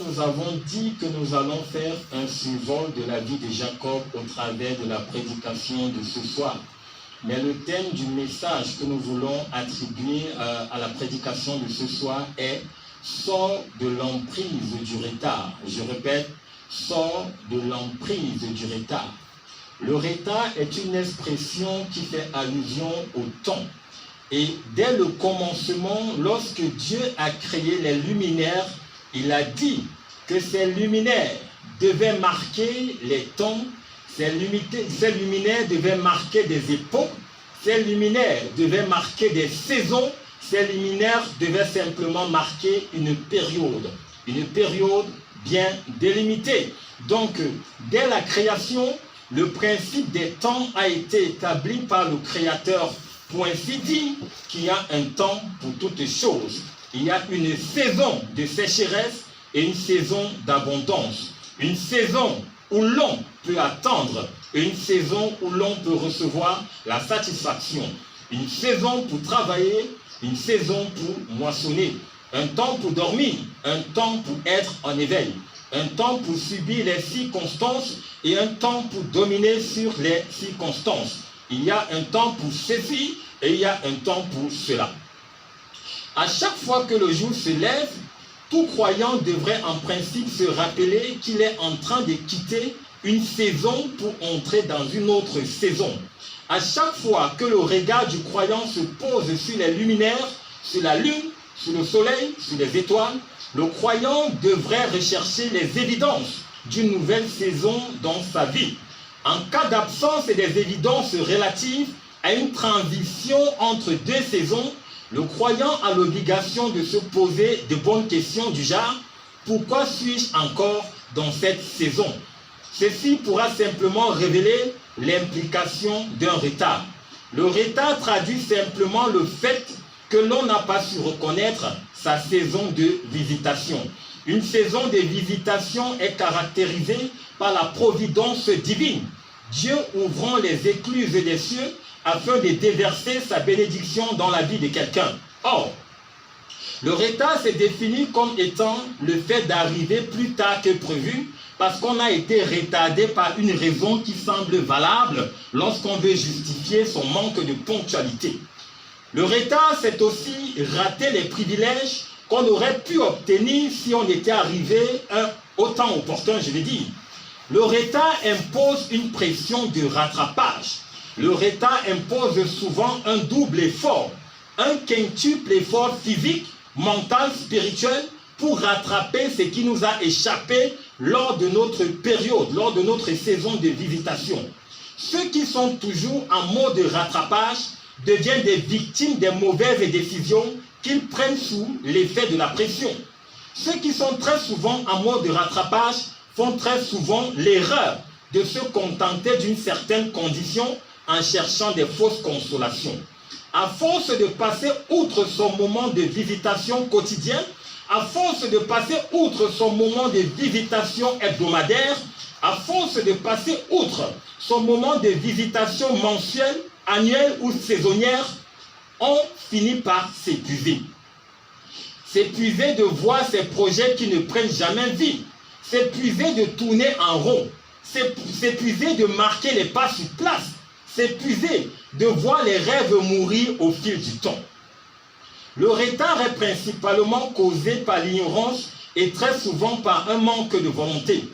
Nous avons dit que nous allons faire un survol de la vie de Jacob au travers de la prédication de ce soir. Mais le thème du message que nous voulons attribuer à la prédication de ce soir est « Sors de l'emprise du retard ». Je répète, « Sors de l'emprise du retard ». Le retard est une expression qui fait allusion au temps. Et dès le commencement, lorsque Dieu a créé les luminaires, il a dit que ces luminaires devaient marquer les temps, ces luminaires devaient marquer des époques, ces luminaires devaient marquer des saisons, ces luminaires devaient simplement marquer une période bien délimitée. Donc, dès la création, le principe des temps a été établi par le Créateur pour ainsi dire qu'il y a un temps pour toutes choses. Il y a une saison de sécheresse et une saison d'abondance. Une saison où l'on peut attendre et une saison où l'on peut recevoir la satisfaction. Une saison pour travailler, une saison pour moissonner. Un temps pour dormir, un temps pour être en éveil. Un temps pour subir les circonstances et un temps pour dominer sur les circonstances. Il y a un temps pour ceci et il y a un temps pour cela. À chaque fois que le jour se lève, tout croyant devrait en principe se rappeler qu'il est en train de quitter une saison pour entrer dans une autre saison. À chaque fois que le regard du croyant se pose sur les luminaires, sur la lune, sur le soleil, sur les étoiles, le croyant devrait rechercher les évidences d'une nouvelle saison dans sa vie. En cas d'absence des évidences relatives à une transition entre deux saisons, le croyant a l'obligation de se poser de bonnes questions du genre « Pourquoi suis-je encore dans cette saison ?» Ceci pourra simplement révéler l'implication d'un retard. Le retard traduit simplement le fait que l'on n'a pas su reconnaître sa saison de visitation. Une saison de visitation est caractérisée par la providence divine. Dieu ouvrant les écluses des cieux afin de déverser sa bénédiction dans la vie de quelqu'un. Or, le retard s'est défini comme étant le fait d'arriver plus tard que prévu parce qu'on a été retardé par une raison qui semble valable lorsqu'on veut justifier son manque de ponctualité. Le retard, c'est aussi rater les privilèges qu'on aurait pu obtenir si on était arrivé au temps opportun, je vais dire. Le retard impose une pression de rattrapage. Le retard impose souvent un double effort, un quintuple effort physique, mental, spirituel, pour rattraper ce qui nous a échappé lors de notre période, lors de notre saison de visitation. Ceux qui sont toujours en mode rattrapage deviennent des victimes des mauvaises décisions qu'ils prennent sous l'effet de la pression. Ceux qui sont très souvent en mode de rattrapage font très souvent l'erreur de se contenter d'une certaine condition en cherchant des fausses consolations. À force de passer outre son moment de visitation quotidien, à force de passer outre son moment de visitation hebdomadaire, à force de passer outre son moment de visitation mensuelle, annuelle ou saisonnière, on finit par s'épuiser. S'épuiser de voir ces projets qui ne prennent jamais vie. S'épuiser de tourner en rond. S'épuiser de marquer les pas sur place. S'épuiser de voir les rêves mourir au fil du temps. Le retard est principalement causé par l'ignorance et très souvent par un manque de volonté.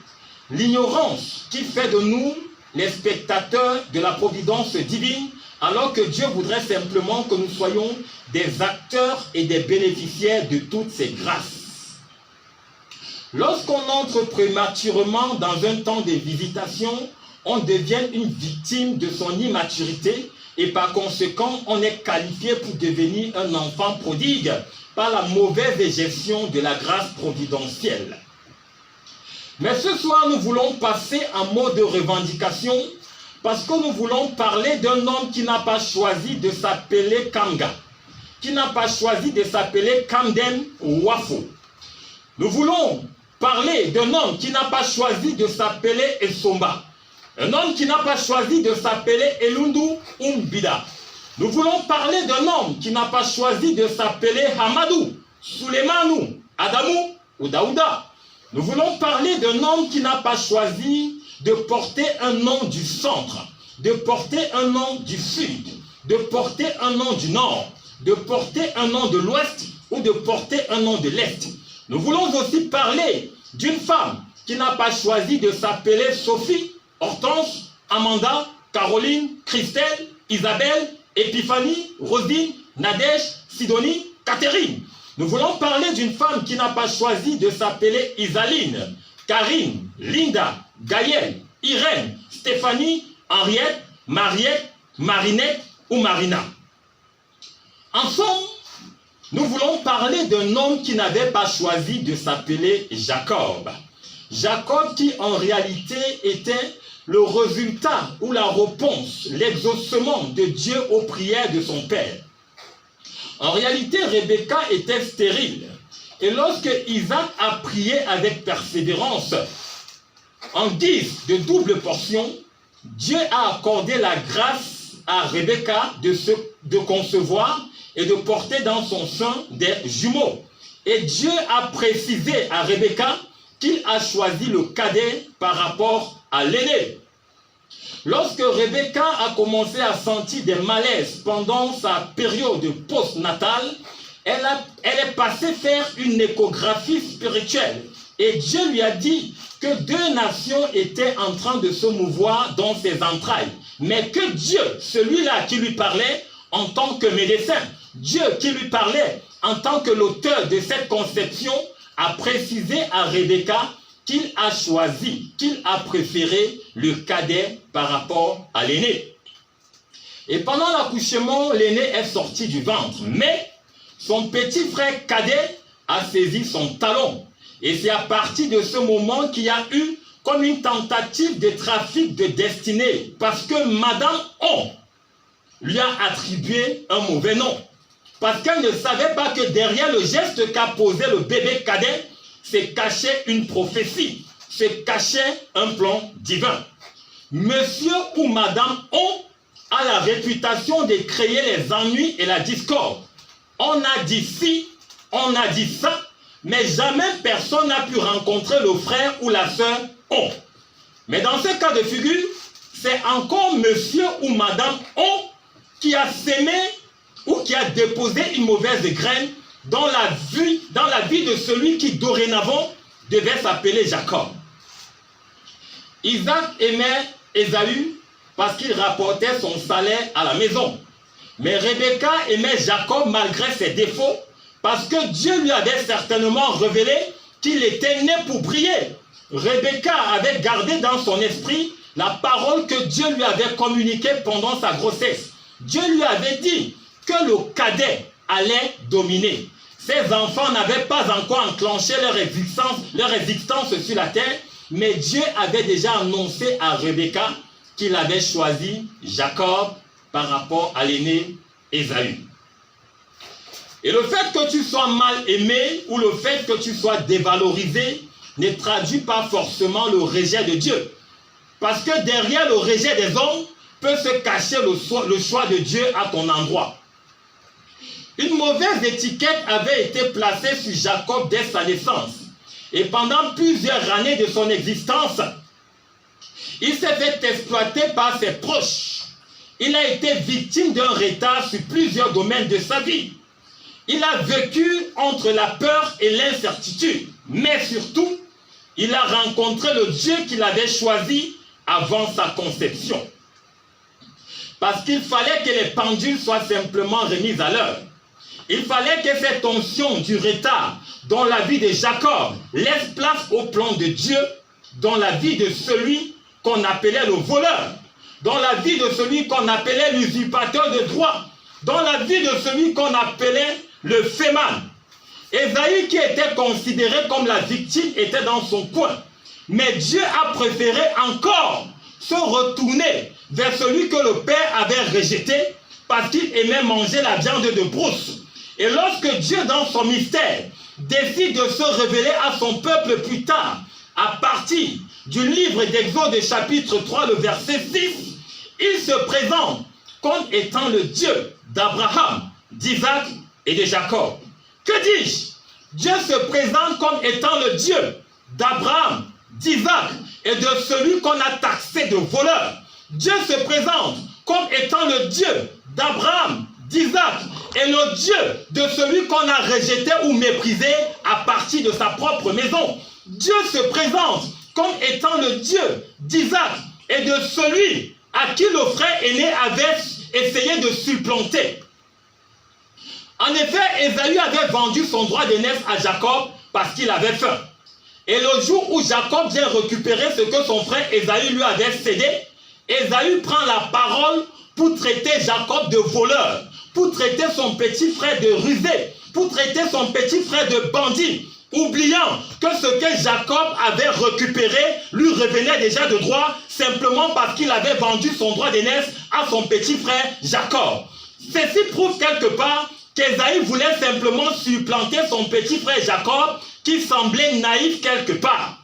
L'ignorance qui fait de nous les spectateurs de la providence divine, alors que Dieu voudrait simplement que nous soyons des acteurs et des bénéficiaires de toutes ces grâces. Lorsqu'on entre prématurément dans un temps de visitation, on devient une victime de son immaturité et par conséquent, on est qualifié pour devenir un enfant prodigue par la mauvaise gestion de la grâce providentielle. Mais ce soir, nous voulons passer en mode de revendication parce que nous voulons parler d'un homme qui n'a pas choisi de s'appeler Kanga, qui n'a pas choisi de s'appeler Kamden Wafo. Nous voulons parler d'un homme qui n'a pas choisi de s'appeler Esomba, un homme qui n'a pas choisi de s'appeler Elundu Umbida. Nous voulons parler d'un homme qui n'a pas choisi de s'appeler Hamadou, Suleimanu, Adamou ou Daouda. Nous voulons parler d'un homme qui n'a pas choisi de porter un nom du centre, de porter un nom du sud, de porter un nom du nord, de porter un nom de l'ouest ou de porter un nom de l'est. Nous voulons aussi parler d'une femme qui n'a pas choisi de s'appeler Sophie, Hortense, Amanda, Caroline, Christelle, Isabelle, Épiphanie, Rosine, Nadège, Sidonie, Catherine. Nous voulons parler d'une femme qui n'a pas choisi de s'appeler Isaline, Karine, Linda, Gaëlle, Irène, Stéphanie, Henriette, Mariette, Marinette ou Marina. Ensemble, nous voulons parler d'un homme qui n'avait pas choisi de s'appeler Jacob. Jacob qui en réalité était le résultat ou la réponse, l'exaucement de Dieu aux prières de son père. En réalité, Rebecca était stérile. Et lorsque Isaac a prié avec persévérance, en guise de double portion, Dieu a accordé la grâce à Rebecca de concevoir et de porter dans son sein des jumeaux. Et Dieu a précisé à Rebecca qu'il a choisi le cadet par rapport à l'aîné. Lorsque Rebecca a commencé à sentir des malaises pendant sa période post-natale, elle est passée faire une échographie spirituelle. Et Dieu lui a dit que 2 nations étaient en train de se mouvoir dans ses entrailles. Mais que Dieu, celui-là qui lui parlait en tant que médecin, Dieu qui lui parlait en tant que l'auteur de cette conception, a précisé à Rebecca qu'il a choisi, qu'il a préféré le cadet par rapport à l'aîné. Et pendant l'accouchement, l'aîné est sorti du ventre, mais son petit frère cadet a saisi son talon. Et c'est à partir de ce moment qu'il y a eu comme une tentative de trafic de destinée, parce que Madame On lui a attribué un mauvais nom. Parce qu'elle ne savait pas que derrière le geste qu'a posé le bébé cadet, se cachait une prophétie, se cachait un plan divin. Monsieur ou Madame On a la réputation de créer les ennuis et la discorde. On a dit ci, on a dit ça, mais jamais personne n'a pu rencontrer le frère ou la sœur On. Mais dans ce cas de figure, c'est encore Monsieur ou Madame On qui a sémé ou qui a déposé une mauvaise graine dans la vie de celui qui dorénavant devait s'appeler Jacob. Isaac aimait Ésaü parce qu'il rapportait son salaire à la maison. Mais Rebecca aimait Jacob malgré ses défauts parce que Dieu lui avait certainement révélé qu'il était né pour briller. Rebecca avait gardé dans son esprit la parole que Dieu lui avait communiquée pendant sa grossesse. Dieu lui avait dit que le cadet allait dominer. Ces enfants n'avaient pas encore enclenché leur existence sur la terre, mais Dieu avait déjà annoncé à Rebecca qu'il avait choisi Jacob par rapport à l'aîné Ésaü. Et le fait que tu sois mal aimé ou le fait que tu sois dévalorisé ne traduit pas forcément le rejet de Dieu. Parce que derrière le rejet des hommes peut se cacher le choix de Dieu à ton endroit. Une mauvaise étiquette avait été placée sur Jacob dès sa naissance. Et pendant plusieurs années de son existence, il s'est fait exploiter par ses proches. Il a été victime d'un retard sur plusieurs domaines de sa vie. Il a vécu entre la peur et l'incertitude. Mais surtout, il a rencontré le Dieu qu'il avait choisi avant sa conception. Parce qu'il fallait que les pendules soient simplement remises à l'heure. Il fallait que cette onction du retard dans la vie de Jacob laisse place au plan de Dieu dans la vie de celui qu'on appelait le voleur, dans la vie de celui qu'on appelait l'usurpateur de droit, dans la vie de celui qu'on appelait le féman. Ésaü, qui était considéré comme la victime, était dans son coin. Mais Dieu a préféré encore se retourner vers celui que le père avait rejeté parce qu'il aimait manger la viande de brousse. Et lorsque Dieu, dans son mystère, décide de se révéler à son peuple plus tard, à partir du livre d'Exode chapitre 3, le verset 6, il se présente comme étant le Dieu d'Abraham, d'Isaac et de Jacob. Que dis-je? Dieu se présente comme étant le Dieu d'Abraham, d'Isaac et de celui qu'on a taxé de voleur. Dieu se présente comme étant le Dieu d'Abraham, d'Isaac et le Dieu de celui qu'on a rejeté ou méprisé à partir de sa propre maison. Dieu se présente comme étant le Dieu d'Isaac et de celui à qui le frère aîné avait essayé de supplanter. En effet, Ésaü avait vendu son droit d'aînesse à Jacob parce qu'il avait faim. Et le jour où Jacob vient récupérer ce que son frère Ésaü lui avait cédé, Ésaü prend la parole pour traiter Jacob de voleur, pour traiter son petit frère de rusé, pour traiter son petit frère de bandit, oubliant que ce que Jacob avait récupéré lui revenait déjà de droit, simplement parce qu'il avait vendu son droit d'aînesse à son petit frère Jacob. Ceci prouve quelque part qu'Ésaü voulait simplement supplanter son petit frère Jacob, qui semblait naïf quelque part.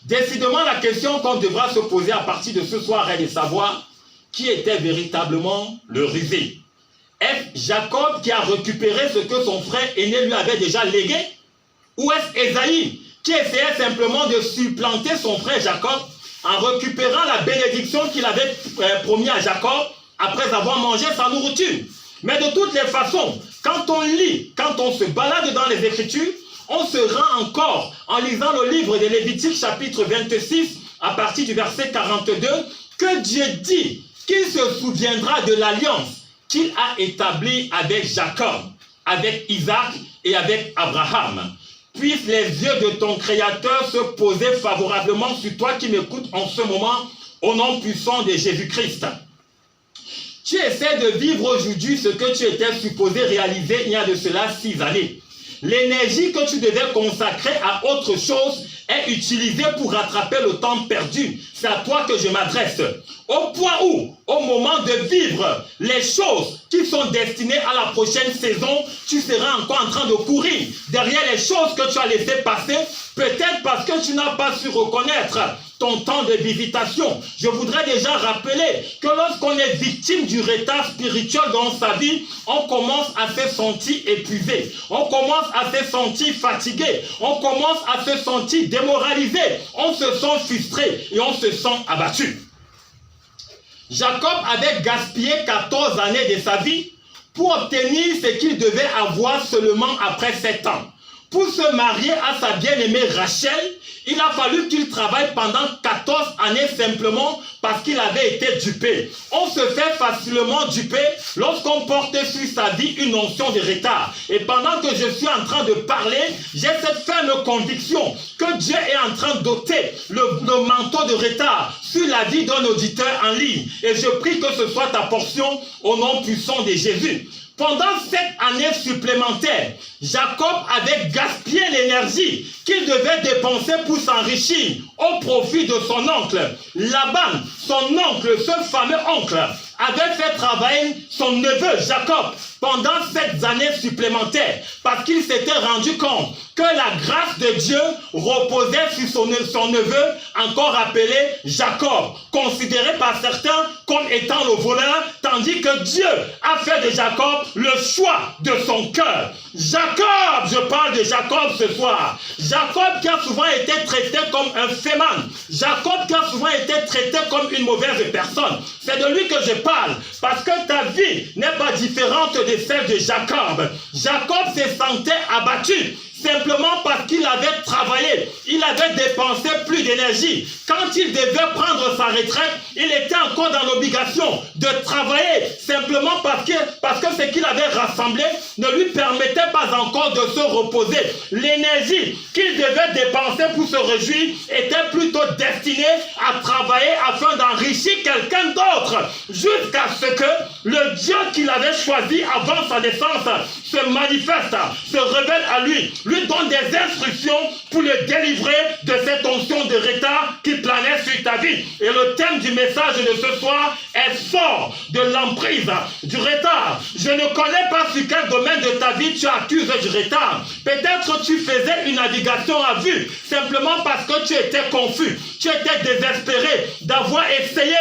Décidément, la question qu'on devra se poser à partir de ce soir est de savoir qui était véritablement le rusé. Est-ce Jacob qui a récupéré ce que son frère aîné lui avait déjà légué? Ou est-ce Ésaü qui essayait simplement de supplanter son frère Jacob en récupérant la bénédiction qu'il avait promis à Jacob après avoir mangé sa nourriture? Mais de toutes les façons, quand on lit, quand on se balade dans les Écritures, on se rend encore, en lisant le livre de Lévitique chapitre 26, à partir du verset 42, que Dieu dit qu'il se souviendra de l'alliance qu'il a établie avec Jacob, avec Isaac et avec Abraham. Puissent les yeux de ton Créateur se poser favorablement sur toi qui m'écoutes en ce moment, au nom puissant de Jésus-Christ. Tu essaies de vivre aujourd'hui ce que tu étais supposé réaliser il y a de cela 6 années. L'énergie que tu devais consacrer à autre chose est utilisée pour rattraper le temps perdu. C'est à toi que je m'adresse. Au point où, au moment de vivre les choses qui sont destinées à la prochaine saison, tu seras encore en train de courir derrière les choses que tu as laissées passer, peut-être parce que tu n'as pas su reconnaître ton temps de visitation. Je voudrais déjà rappeler que lorsqu'on est victime du retard spirituel dans sa vie, on commence à se sentir épuisé, on commence à se sentir fatigué, on commence à se sentir démoralisé, on se sent frustré et on se sent abattu. Jacob avait gaspillé 14 années de sa vie pour obtenir ce qu'il devait avoir seulement après 7 ans. Pour se marier à sa bien-aimée Rachel, il a fallu qu'il travaille pendant 14 années simplement parce qu'il avait été dupé. On se fait facilement duper lorsqu'on porte sur sa vie une notion de retard. Et pendant que je suis en train de parler, j'ai cette ferme conviction que Dieu est en train d'ôter le manteau de retard sur la vie d'un auditeur en ligne. Et je prie que ce soit ta portion au nom puissant de Jésus. Pendant 7 années supplémentaires, Jacob avait gaspillé l'énergie qu'il devait dépenser pour s'enrichir au profit de son oncle. Laban, son oncle, ce fameux oncle, avait fait travailler son neveu Jacob pendant 7 années supplémentaires parce qu'il s'était rendu compte que la grâce de Dieu reposait sur son neveu, encore appelé Jacob, considéré par certains comme étant le voleur, tandis que Dieu a fait de Jacob le choix de son cœur. Jacob, je parle de Jacob ce soir. Jacob qui a souvent été traité comme un féman. Jacob qui a souvent été traité comme une mauvaise personne. C'est de lui que je parle, parce que ta vie n'est pas différente de celle de Jacob. Jacob se sentait abattu simplement parce qu'il avait travaillé, il avait dépensé plus d'énergie. Quand il devait prendre sa retraite, il était encore dans l'obligation de travailler simplement parce que ce qu'il avait rassemblé ne lui permettait pas encore de se reposer. L'énergie qu'il devait dépenser pour se réjouir était plutôt destinée à travailler afin d'enrichir quelqu'un d'autre, jusqu'à ce que le Dieu qu'il avait choisi avant sa naissance se manifeste, se révèle à lui donne des instructions pour le délivrer de cette onction de retard qui planait sur ta vie. Et le thème du message de ce soir est sort de l'emprise du retard. Je ne connais pas sur quel domaine de ta vie tu accuses du retard. Peut-être tu faisais une navigation à vue simplement parce que tu étais confus. Tu étais désespéré d'avoir essayé,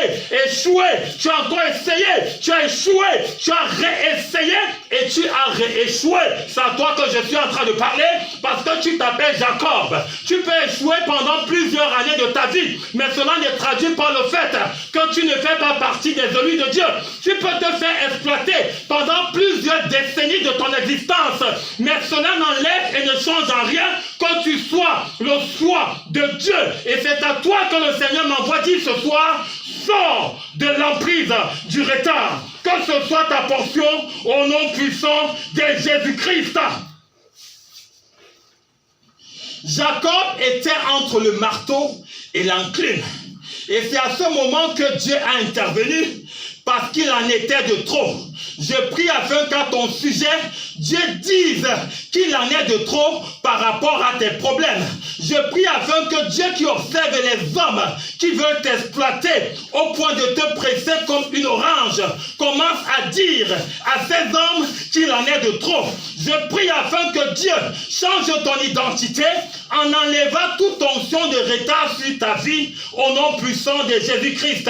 échoué. Tu as encore essayé, tu as échoué, tu as réessayé et tu as rééchoué. C'est à toi que je suis en train de parler parce que tu t'appelles Jacob. Jacob. Tu peux échouer pendant plusieurs années de ta vie, mais cela ne traduit pas le fait que tu ne fais pas partie des élus de Dieu. Tu peux te faire exploiter pendant plusieurs décennies de ton existence, mais cela n'enlève et ne change en rien que tu sois le choix de Dieu. Et c'est à toi que le Seigneur m'envoie dire ce soir, sors de l'emprise du retard. Que ce soit ta portion au nom puissant de Jésus-Christ. Jacob était entre le marteau et l'enclume. Et c'est à ce moment que Dieu a intervenu parce qu'il en était de trop. Je prie afin qu'à ton sujet, Dieu dise qu'il en est de trop par rapport à tes problèmes. Je prie afin que Dieu qui observe les hommes qui veulent t'exploiter au point de te presser comme une orange commence à dire à ces hommes qu'il en est de trop. Je prie afin que Dieu change ton identité en enlevant toute onction de retard sur ta vie au nom puissant de Jésus-Christ.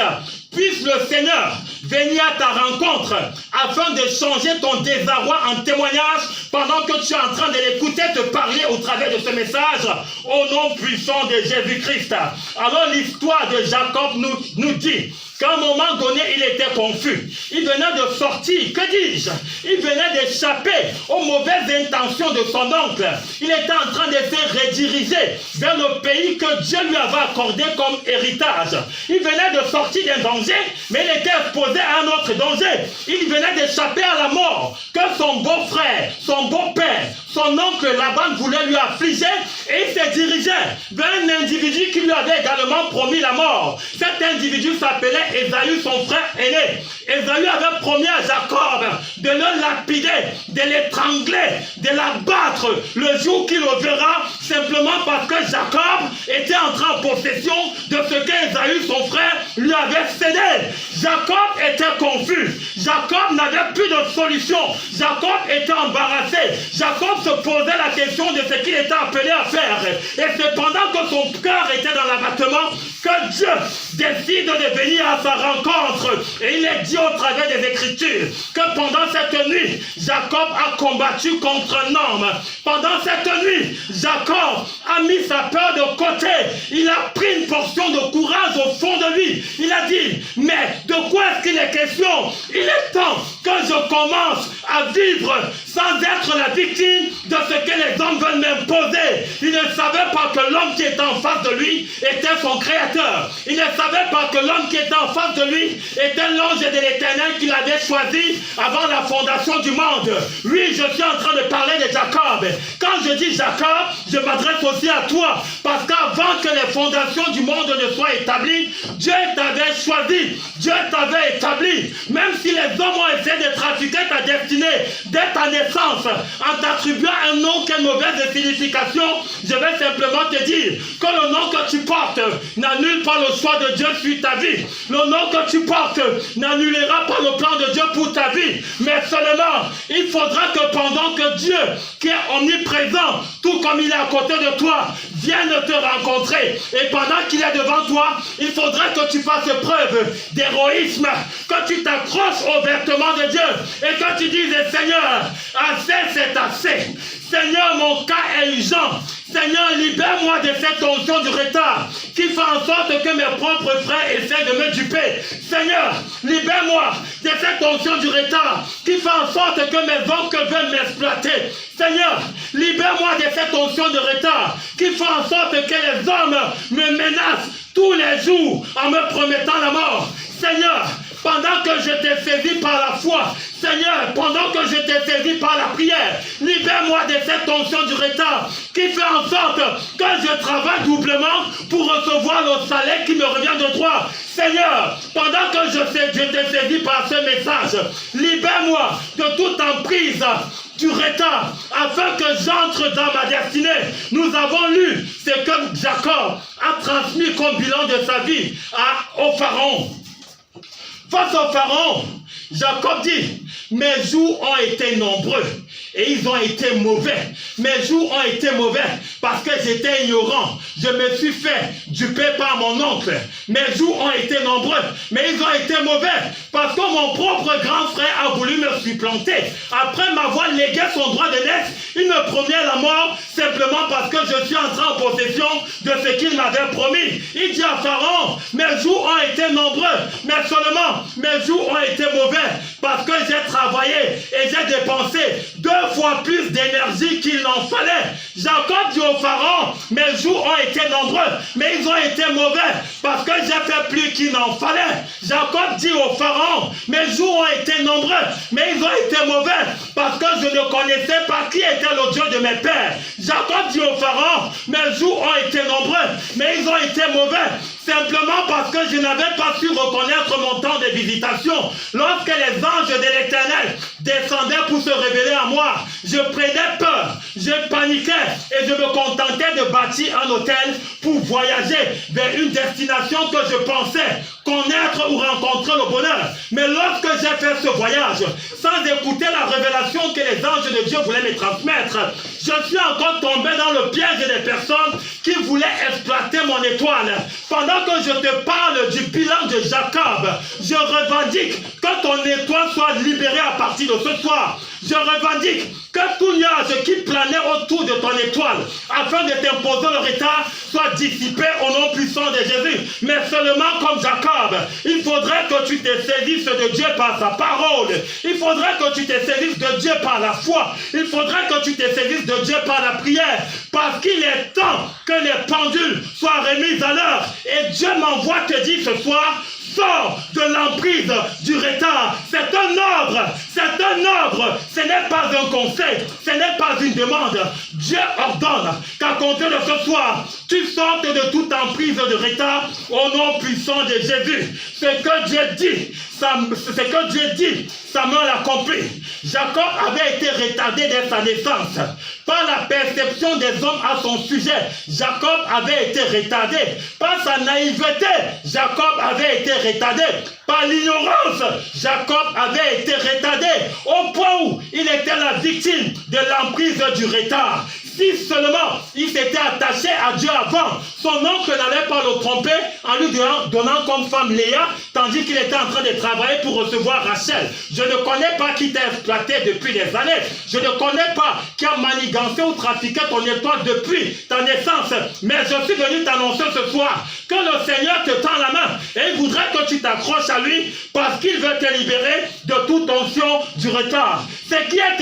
Puisse le Seigneur venir à ta rencontre afin de changer ton désarroi en témoignage pendant que tu es en train de l'écouter te parler au travers de ce message au nom puissant de Jésus-Christ. Alors l'histoire de Jacob nous dit qu'à un moment donné, il était confus. Il venait de sortir, que dis-je? Il venait d'échapper aux mauvaises intentions de son oncle. Il était en train de se rediriger vers le pays que Dieu lui avait accordé comme héritage. Il venait de sortir d'un danger, mais il était exposé à un autre danger. Il venait d'échapper à la mort que son beau-frère, son beau-père, son oncle Laban voulait lui affliger, et il s'est dirigé vers un individu qui lui avait également promis la mort. Cet individu s'appelait Ésaü, son frère aîné. Ésaü avait promis à Jacob de le lapider, de l'étrangler, de l'abattre le jour qu'il le verra, simplement parce que Jacob était entré en possession de ce qu'Ésaü, son frère, lui avait cédé. Jacob était confus. Jacob n'avait plus de solution. Jacob était embarrassé. Jacob se posait la question de ce qu'il était appelé à faire. Et c'est pendant que son cœur était dans l'abattement que Dieu décide de venir à sa rencontre. Et il est dit au travers des Écritures que pendant cette nuit, Jacob a combattu contre un homme. Pendant cette nuit, Jacob a mis sa peur de côté. Il a pris une portion de courage au fond de lui. Il a dit, mais de quoi est-ce qu'il est question? Il est temps que je commence à vivre sans être la victime de ce que les hommes veulent m'imposer. Il ne savait pas que l'homme qui était en face de lui était son créateur. Il ne savait pas que l'homme qui était en face de lui était l'ange de l'Éternel qu'il avait choisi avant la fondation du monde. Oui, je suis en train de parler de Jacob. Quand je dis Jacob, je m'adresse aussi à toi. Parce qu'avant que les fondations du monde ne soient établies, Dieu t'avait choisi. Dieu t'avait établi. Même si les hommes ont essayé de trafiquer ta destinée dès ta naissance, en t'attribuant un nom qui a une mauvaise signification, je vais simplement te dire que le nom que tu portes n'annule pas le choix de Dieu sur ta vie. Le nom que tu portes n'annulera pas le plan de Dieu pour ta vie. Mais seulement, il faudra que pendant que Dieu, qui est omniprésent, tout comme il est à côté de toi, vienne te rencontrer. Et pendant qu'il est devant toi, il faudra que tu fasses preuve d'héroïsme, que tu t'accroches au vêtement de Dieu et que tu dises, Seigneur, assez c'est assez. Seigneur, mon cas est urgent. Seigneur, libère-moi de cette onction du retard qui fait en sorte que mes propres frères essaient de me duper. Seigneur, libère-moi de cette onction du retard qui fait en sorte que mes oncles veulent m'exploiter. Seigneur, libère-moi de cette onction de retard qui fait en sorte que les hommes me menacent tous les jours en me promettant la mort. Seigneur, pendant que je t'ai saisi par la foi, Seigneur, pendant que je t'ai saisi par la prière, libère-moi de cette onction du retard qui fait en sorte que je travaille doublement pour recevoir le salaire qui me revient de droit. Seigneur, pendant que je t'ai saisi par ce message, libère-moi de toute emprise du retard afin que j'entre dans ma destinée. Nous avons lu ce que Jacob a transmis comme bilan de sa vie au Pharaon. Face au Pharaon, Jacob dit, mes jours ont été nombreux et ils ont été mauvais. Mes jours ont été mauvais parce que j'étais ignorant. Je me suis fait duper par mon oncle. Mes jours ont été nombreux, mais ils ont été mauvais parce que mon propre grand frère a voulu me supplanter. Après m'avoir légué son droit de naissance, il me promet la mort simplement parce que je suis entré en possession de ce qu'il m'avait promis. Il dit à Pharaon, mes jours ont été nombreux, mais seulement mes jours ont été mauvais parce que j'ai travaillé et j'ai dépensé 2 fois plus d'énergie qu'il n'en fallait. Jacob dit au Pharaon, mes jours ont été nombreux, mais ils ont été mauvais parce que j'ai fait plus qu'il n'en fallait. Jacob dit au Pharaon, mes jours ont été nombreux, mais ils ont été mauvais parce que je ne connaissais pas qui était le Dieu de mes pères. Jacob dit au Pharaon, mes jours ont été nombreux, mais ils ont été mauvais simplement parce que je n'avais pas su reconnaître mon temps de visitation. Lorsque les anges de l'Éternel descendaient pour se révéler à moi, je prenais peur, je paniquais et je me contentais de bâtir un hôtel pour voyager vers une destination que je pensais connaître ou rencontrer le bonheur. Mais lorsque j'ai fait ce voyage, sans écouter la révélation que les anges de Dieu voulaient me transmettre, je suis encore tombé dans le piège des personnes qui voulaient exploiter mon étoile. Pendant que je te parle du bilan de Jacob, je revendique que ton étoile soit libérée à partir de ce soir. Je revendique que tout nuage qui planait autour de ton étoile, afin de t'imposer le retard, soit dissipé au nom puissant de Jésus. Mais seulement comme Jacob, il faudrait que tu te saisisses de Dieu par sa parole. Il faudrait que tu te saisisses de Dieu par la foi. Il faudrait que tu te saisisses de Dieu par la prière. Parce qu'il est temps que les pendules soient remises à l'heure. Et Dieu m'envoie te dire ce soir, sors de l'emprise du retard. C'est un ordre. C'est un ordre. Ce n'est pas un conseil. Ce n'est pas une demande. Dieu ordonne qu'à compter de ce soir, tu sortes de toute emprise de retard au nom puissant de Jésus. Ce que Dieu dit, Samuel accompli. Jacob avait été retardé dès sa naissance. Par la perception des hommes à son sujet, Jacob avait été retardé. Par sa naïveté, Jacob avait été retardé. Par l'ignorance, Jacob avait été retardé au point où il était la victime de l'emprise du retard. Si seulement il s'était attaché à Dieu avant, son oncle n'allait pas le tromper en lui donnant comme femme Léa, tandis qu'il était en train de travailler pour recevoir Rachel. Je ne connais pas qui t'a exploité depuis des années. Je ne connais pas qui a manigancé ou trafiqué ton étoile depuis ta naissance. Mais je suis venu t'annoncer ce soir que le Seigneur te tend la main et il voudrait que tu t'accroches à lui parce qu'il veut te libérer de toute tension du retard. Ce qui est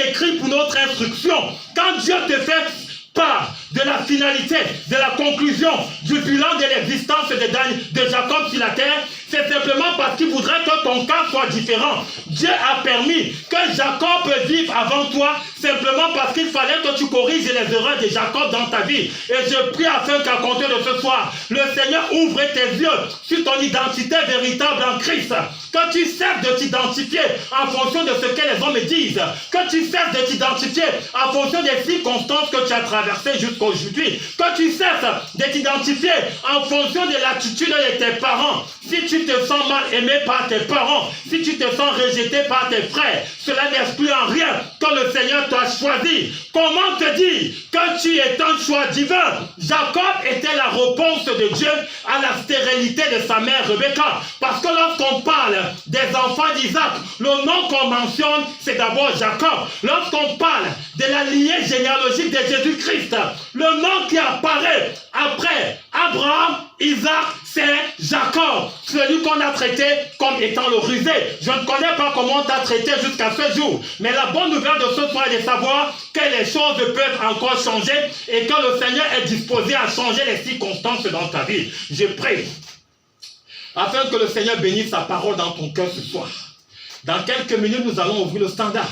écrit pour notre instruction. Quand Dieu te fait part de la finalité, de la conclusion du bilan de l'existence de Jacob sur la terre, c'est simplement parce qu'il voudrait que ton cas soit différent. Dieu a permis que Jacob vive avant toi simplement parce qu'il fallait que tu corriges les erreurs de Jacob dans ta vie. Et je prie afin qu'à compter de ce soir, le Seigneur ouvre tes yeux sur ton identité véritable en Christ. Que tu cesses de t'identifier en fonction de ce que les hommes disent. Que tu cesses de t'identifier en fonction des circonstances que tu as traversées jusqu'à aujourd'hui. Que tu cesses de t'identifier en fonction de l'attitude de tes parents. Si tu te sens mal aimé par tes parents, si tu te sens rejeté par tes frères, cela n'exclut en rien que le Seigneur t'a choisi. Comment te dire que tu es un choix divin? Jacob était la réponse de Dieu à la stérilité de sa mère Rebecca. Parce que lorsqu'on parle des enfants d'Isaac, le nom qu'on mentionne, c'est d'abord Jacob. Lorsqu'on parle de la lignée généalogique de Jésus-Christ, le nom qui apparaît après Abraham, Isaac, c'est Jacob, celui qu'on a traité comme étant le rusé. Je ne connais pas comment on t'a traité jusqu'à ce jour, mais la bonne nouvelle de ce soir est de savoir que les choses peuvent encore changer et que le Seigneur est disposé à changer les circonstances dans ta vie. Je prie afin que le Seigneur bénisse sa parole dans ton cœur ce soir. Dans quelques minutes, nous allons ouvrir le standard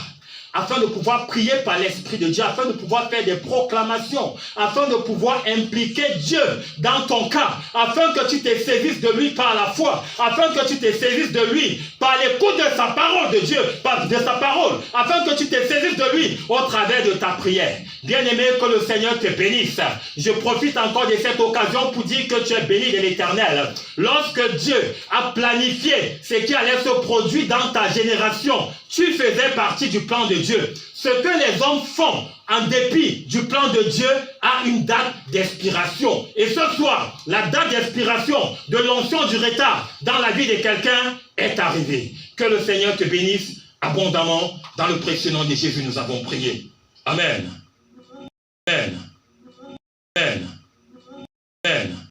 afin de pouvoir prier par l'Esprit de Dieu, afin de pouvoir faire des proclamations, afin de pouvoir impliquer Dieu dans ton cas, afin que tu te saisisses de lui par la foi, afin que tu te saisisses de lui par l'écoute de sa parole de Dieu, de sa parole, afin que tu te saisisses de lui au travers de ta prière. Bien-aimé, que le Seigneur te bénisse. Je profite encore de cette occasion pour dire que tu es béni de l'Éternel. Lorsque Dieu a planifié ce qui allait se produire dans ta génération, tu faisais partie du plan de Dieu. Ce que les hommes font en dépit du plan de Dieu a une date d'expiration. Et ce soir, la date d'expiration de l'onction du retard dans la vie de quelqu'un est arrivée. Que le Seigneur te bénisse abondamment. Dans le précieux nom de Jésus, nous avons prié. Amen.